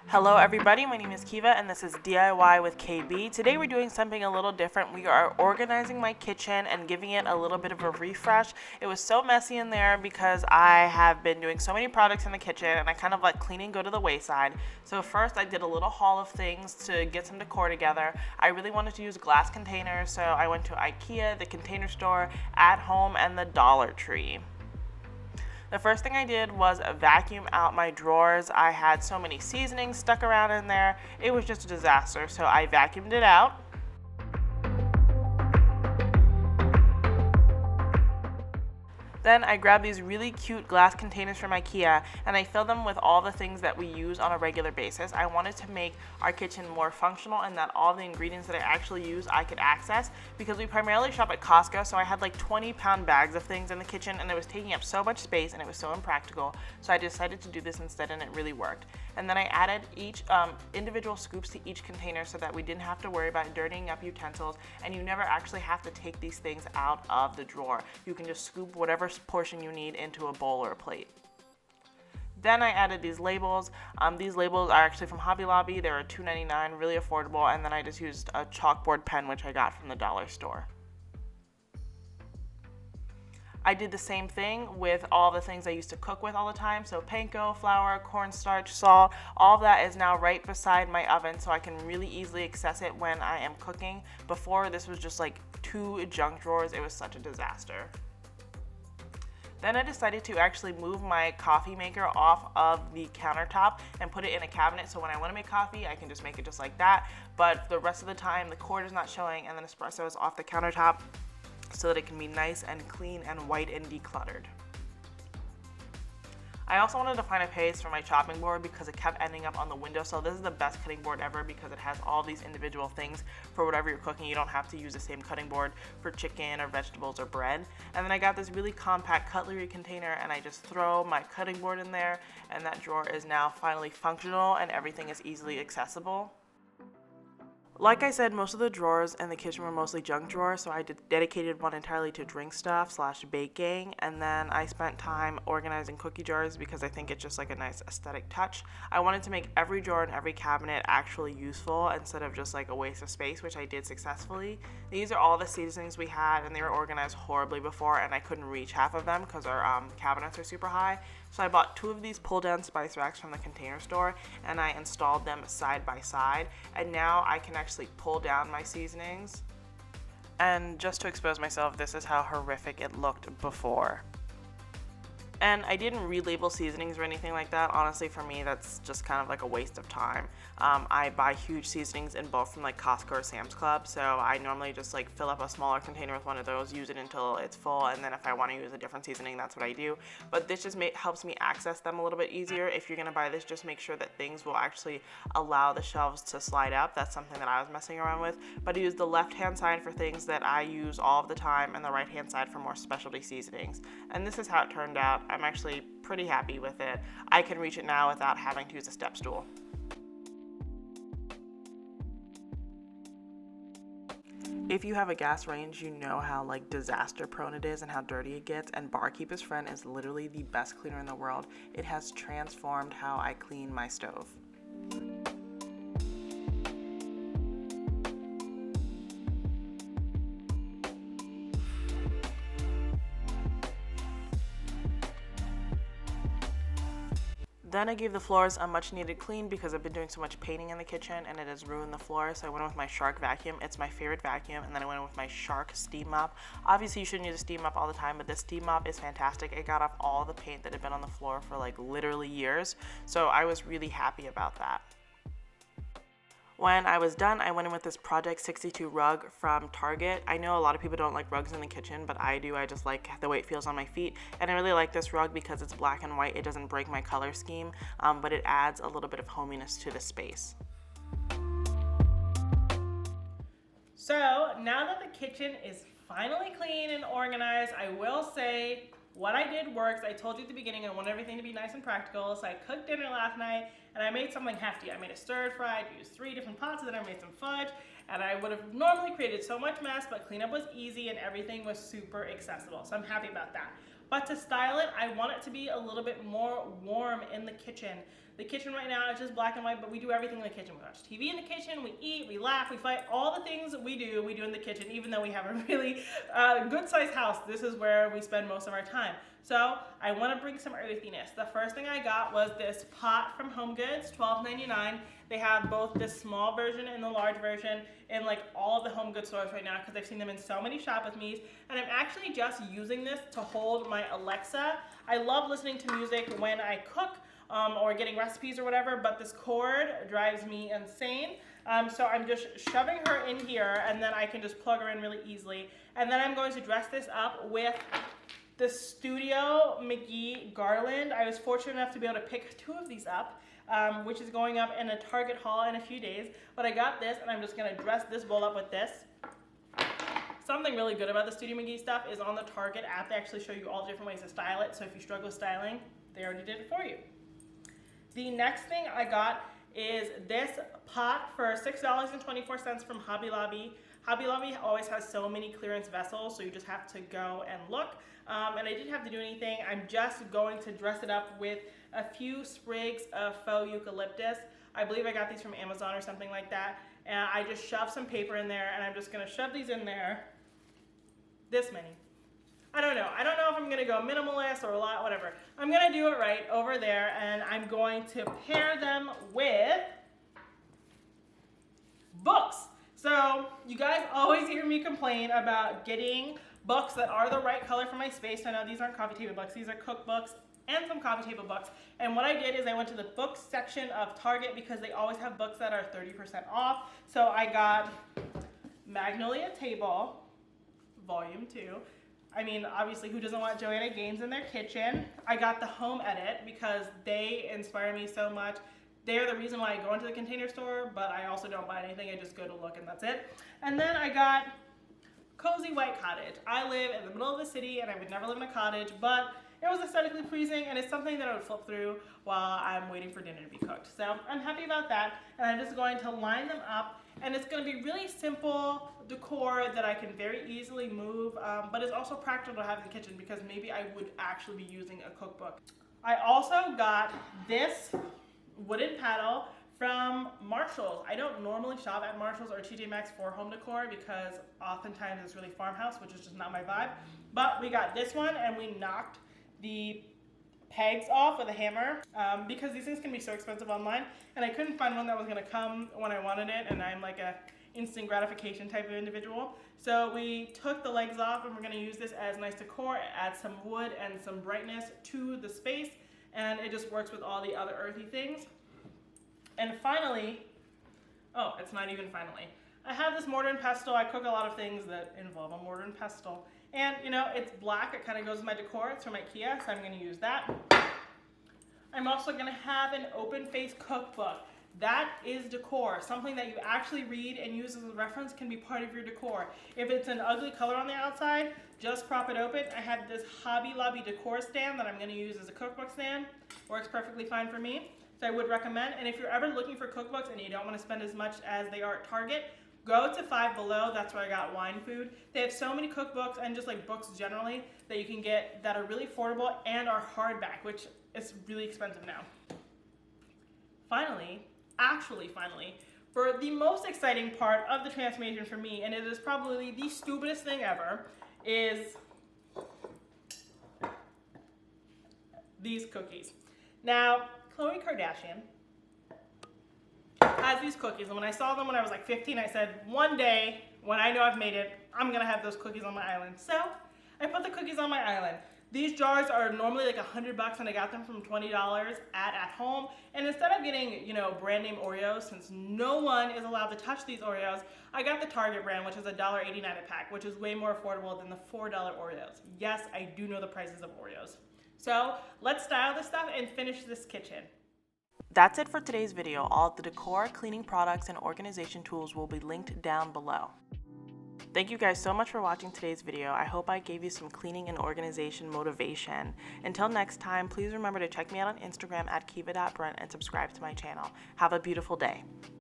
Hello everybody, my name is Kiva and this is DIY with KB. Today we're doing something a little different. We are organizing my kitchen and giving it a little bit of a refresh. It was so messy in there because I have been doing so many projects in the kitchen and I kind of let cleaning go to the wayside. So first I did a little haul of things to get some decor together. I really wanted to use glass containers, so I went to IKEA, the Container Store, At Home, and the Dollar Tree. The first thing I did was vacuum out my drawers. I had so many seasonings stuck around in there. It was just a disaster, so I vacuumed it out. Then I grabbed these really cute glass containers from IKEA and I filled them with all the things that we use on a regular basis. I wanted to make our kitchen more functional and that all the ingredients that I actually use I could access, because we primarily shop at Costco, so I had like 20-pound bags of things in the kitchen and it was taking up so much space and it was so impractical. So I decided to do this instead and it really worked. And then I added each individual scoops to each container so that we didn't have to worry about dirtying up utensils, and you never actually have to take these things out of the drawer. You can just scoop whatever portion you need into a bowl or a plate. Then I added these labels. These labels are actually from Hobby Lobby. They were $2.99, really affordable, and then I just used a chalkboard pen which I got from the dollar store. I did the same thing with all the things I used to cook with all the time. So panko, flour, cornstarch, salt, all of that is now right beside my oven so I can really easily access it when I am cooking. Before, this was just like 2 junk drawers. It was such a disaster. Then I decided to actually move my coffee maker off of the countertop and put it in a cabinet, so when I want to make coffee I can just make it just like that, but the rest of the time the cord is not showing and the espresso is off the countertop so that it can be nice and clean and white and decluttered. I also wanted to find a place for my chopping board because it kept ending up on the windowsill. This is the best cutting board ever because it has all these individual things for whatever you're cooking. You don't have to use the same cutting board for chicken or vegetables or bread. And then I got this really compact cutlery container and I just throw my cutting board in there, and that drawer is now finally functional and everything is easily accessible. Like I said, most of the drawers in the kitchen were mostly junk drawers, so I dedicated one entirely to drink stuff / baking, and then I spent time organizing cookie jars because I think it's just like a nice aesthetic touch. I wanted to make every drawer and every cabinet actually useful instead of just like a waste of space, which I did successfully. These are all the seasonings we had, and they were organized horribly before, and I couldn't reach half of them because our cabinets are super high. So I bought 2 of these pull-down spice racks from the Container Store and I installed them side by side, and now I can actually pull down my seasonings. And just to expose myself, this is how horrific it looked before. And I didn't relabel seasonings or anything like that. Honestly, for me, that's just kind of like a waste of time. I buy huge seasonings in bulk from like Costco or Sam's Club, so I normally just like fill up a smaller container with one of those, use it until it's full, and then if I want to use a different seasoning, that's what I do. But this just helps me access them a little bit easier. If you're gonna buy this, just make sure that things will actually allow the shelves to slide up. That's something that I was messing around with. But I use the left-hand side for things that I use all of the time, and the right-hand side for more specialty seasonings. And this is how it turned out. I'm actually pretty happy with it. I can reach it now without having to use a step stool. If you have a gas range, you know how like disaster prone it is and how dirty it gets, and Barkeeper's Friend is literally the best cleaner in the world. It has transformed how I clean my stove. Then I gave the floors a much needed clean because I've been doing so much painting in the kitchen and it has ruined the floor. So I went with my Shark vacuum. It's my favorite vacuum. And then I went with my Shark steam mop. Obviously you shouldn't use a steam mop all the time, but this steam mop is fantastic. It got off all the paint that had been on the floor for like literally years. So I was really happy about that. When I was done, I went in with this Project 62 rug from Target. I know a lot of people don't like rugs in the kitchen, but I do. I just like the way it feels on my feet. And I really like this rug because it's black and white. It doesn't break my color scheme, but it adds a little bit of hominess to the space. So now that the kitchen is finally clean and organized, I will say what I did works. I told you at the beginning I wanted everything to be nice and practical, so I cooked dinner last night and I made something hefty. I made a stir fry, I used 3 different pots, and then I made some fudge, and I would have normally created so much mess, but cleanup was easy and everything was super accessible, so I'm happy about that. But to style it, I want it to be a little bit more warm in the kitchen. The kitchen right now is just black and white, but we do everything in the kitchen. We watch TV in the kitchen, we eat, we laugh, we fight. All the things that we do in the kitchen, even though we have a really good-sized house. This is where we spend most of our time. So I want to bring some earthiness. The first thing I got was this pot from HomeGoods, $12.99. They have both this small version and the large version in like all of the HomeGoods stores right now because I've seen them in so many shop with me's. And I'm actually just using this to hold my Alexa. I love listening to music when I cook or getting recipes or whatever, but this cord drives me insane. So I'm just shoving her in here, and then I can just plug her in really easily. And then I'm going to dress this up with the Studio McGee garland. I was fortunate enough to be able to pick 2 of these up, which is going up in a Target haul in a few days. But I got this, and I'm just going to dress this bowl up with this. Something really good about the Studio McGee stuff is on the Target app, they actually show you all the different ways to style it. So if you struggle with styling, they already did it for you. The next thing I got is this pot for $6.24 from Hobby Lobby. Hobby Lobby always has so many clearance vessels, so you just have to go and look. And I didn't have to do anything. I'm just going to dress it up with a few sprigs of faux eucalyptus. I believe I got these from Amazon or something like that. And I just shoved some paper in there, and I'm just gonna shove these in there. This many. I don't know if I'm gonna go minimalist or a lot, whatever. I'm gonna do it right over there, and I'm going to pair them with books. So you guys always hear me complain about getting books that are the right color for my space. So now these aren't coffee table books, these are cookbooks and some coffee table books. And what I did is I went to the books section of Target because they always have books that are 30% off. So I got Magnolia Table, Volume 2. I mean, obviously, who doesn't want Joanna Gaines in their kitchen? I got the Home Edit because they inspire me so much. They're the reason why I go into the Container Store, but I also don't buy anything. I just go to look and that's it. And then I got Cozy White Cottage. I live in the middle of the city and I would never live in a cottage, but it was aesthetically pleasing and it's something that I would flip through while I'm waiting for dinner to be cooked. So I'm happy about that, and I'm just going to line them up, and it's going to be really simple decor that I can very easily move, but it's also practical to have in the kitchen because maybe I would actually be using a cookbook. I also got this wooden paddle from Marshalls. I don't normally shop at Marshalls or TJ Maxx for home decor because oftentimes it's really farmhouse, which is just not my vibe. But we got this one and we knocked the pegs off with a hammer because these things can be so expensive online, and I couldn't find one that was going to come when I wanted it, and I'm like a instant gratification type of individual. So we took the legs off and we're going to use this as nice decor, add some wood and some brightness to the space, and it just works with all the other earthy things. And finally, oh, it's not even finally, I have this mortar and pestle. I cook a lot of things that involve a mortar and pestle. And you know, it's black, it kind of goes with my decor. It's from IKEA, so I'm going to use that. I'm also going to have an open face cookbook. That is decor. Something that you actually read and use as a reference can be part of your decor. If it's an ugly color on the outside, just prop it open. I have this Hobby Lobby decor stand that I'm going to use as a cookbook stand. Works perfectly fine for me, so I would recommend. And if you're ever looking for cookbooks and you don't want to spend as much as they are at Target, go to Five Below. That's where I got Wine Food. They have so many cookbooks and just like books generally that you can get that are really affordable and are hardback, which is really expensive now. Finally, for the most exciting part of the transformation for me, and it is probably the stupidest thing ever, is these cookies. Now, Khloe Kardashian has these cookies, and when I saw them when I was like 15, I said, one day, when I know I've made it, I'm gonna have those cookies on my island. So, I put the cookies on my island. These jars are normally like $100 and I got them from $20 at home. And instead of getting, you know, brand name Oreos, since no one is allowed to touch these Oreos, I got the Target brand, which is $1.89 a pack, which is way more affordable than the $4 Oreos. Yes, I do know the prices of Oreos. So let's style this stuff and finish this kitchen. That's it for today's video. All of the decor, cleaning products, and organization tools will be linked down below. Thank you guys so much for watching today's video. I hope I gave you some cleaning and organization motivation. Until next time, please remember to check me out on Instagram at kiva.brent and subscribe to my channel. Have a beautiful day.